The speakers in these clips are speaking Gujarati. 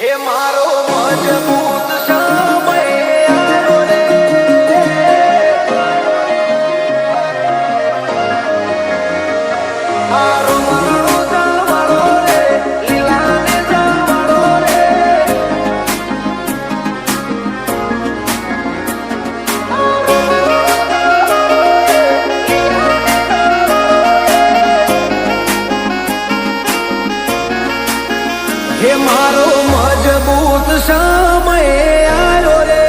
હે મારો મજબૂત સમય આવ્યો રે, મારો મરણો જાવાળો રે, લીલાને જાવાળો રે, હે મારો મજબૂત સમય આવ્યો રે,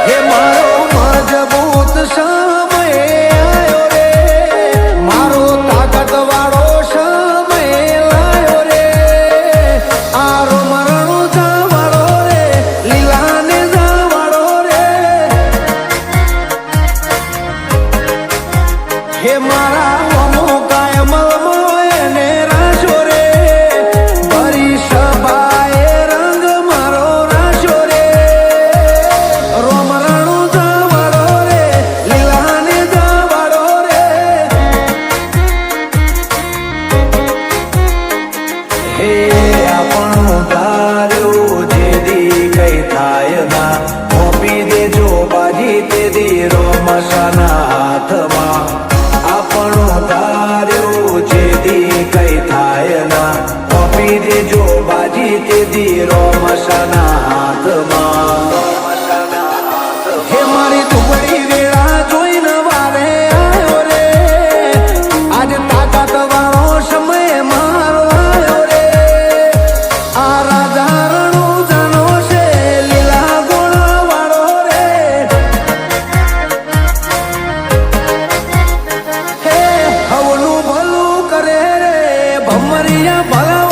હે મારો મજબૂત સમય આવ્યો રે, મારો તાકાત વાળો સમય લાયો રે, આરો મરણો જાવાળો રે, લીલાને જાવાળો રે, હે મારા જો બાજી તે દીરો મસાના હાથમાં, હે મારી ટુકડી વેળા જોઈને વારે આવ્યો રે, આજે તાકાત વાળો સમય મારો આવ્યો રે, આ રાજા રણો જાનો છે લીલા ગોળા વાળો રે, હે હવનું ભલું કરે રે ભમરિયા ભલા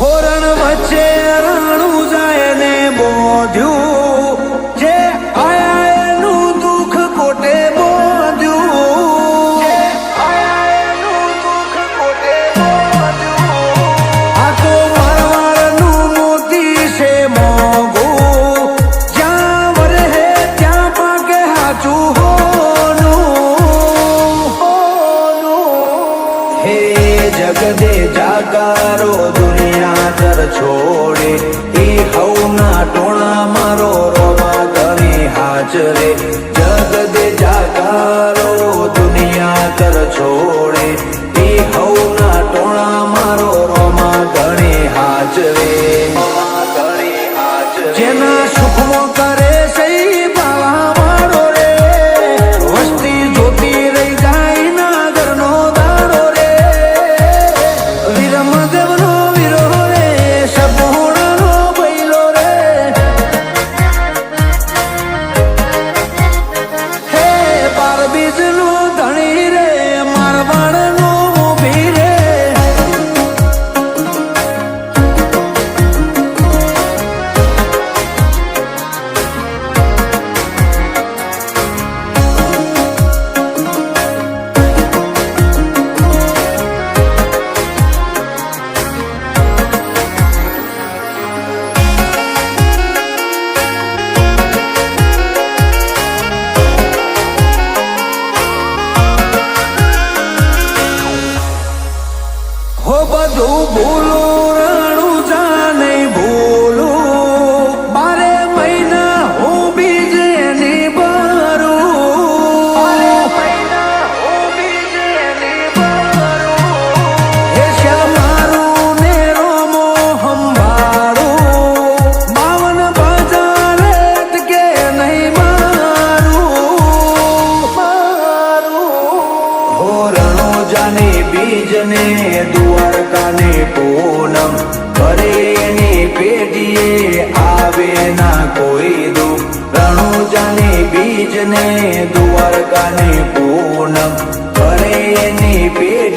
હોરણ વચ્ચે રાણું જાય ને બોધ્યું, જે આયા એનું દુઃખ કોટે બોધ્યું, આ તો મારવાડનું મોતી છે મોંઘું, જ્યાં વરહે ત્યાં પાકે હાચું હોનું, હે જગદે જાગારો છોડે એ હવના ટોણા મારો રોમા ઘણી હાજરે, જગદે જાગારો દુનિયા કર છોડે એ હવના ટોણા મારો રોમા ઘણી હાજરે, જેના સુખમો કરે સહી પાવા વાળો રે, વસ્તી જોતી રહી જાય ના ઘરનો દાડો રે, વીરમદેવનો બધું ભૂલું રાણું જા નહીં ભૂલું, 12 મહિના હું બીજ એની ભરું, હે શ્યામ મારું ને રોમો સંભાળું, 52 બજાર કે નહીં મારું, હો રણો જાને બીજ ને દ્વારકાને પૂનમ કરે એની પેઢીએ આવે ના કોઈ દુઃખ, રણુજાને બીજ ને દ્વારકાને પૂનમ કરે એની પેઢી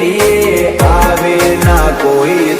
કોઈ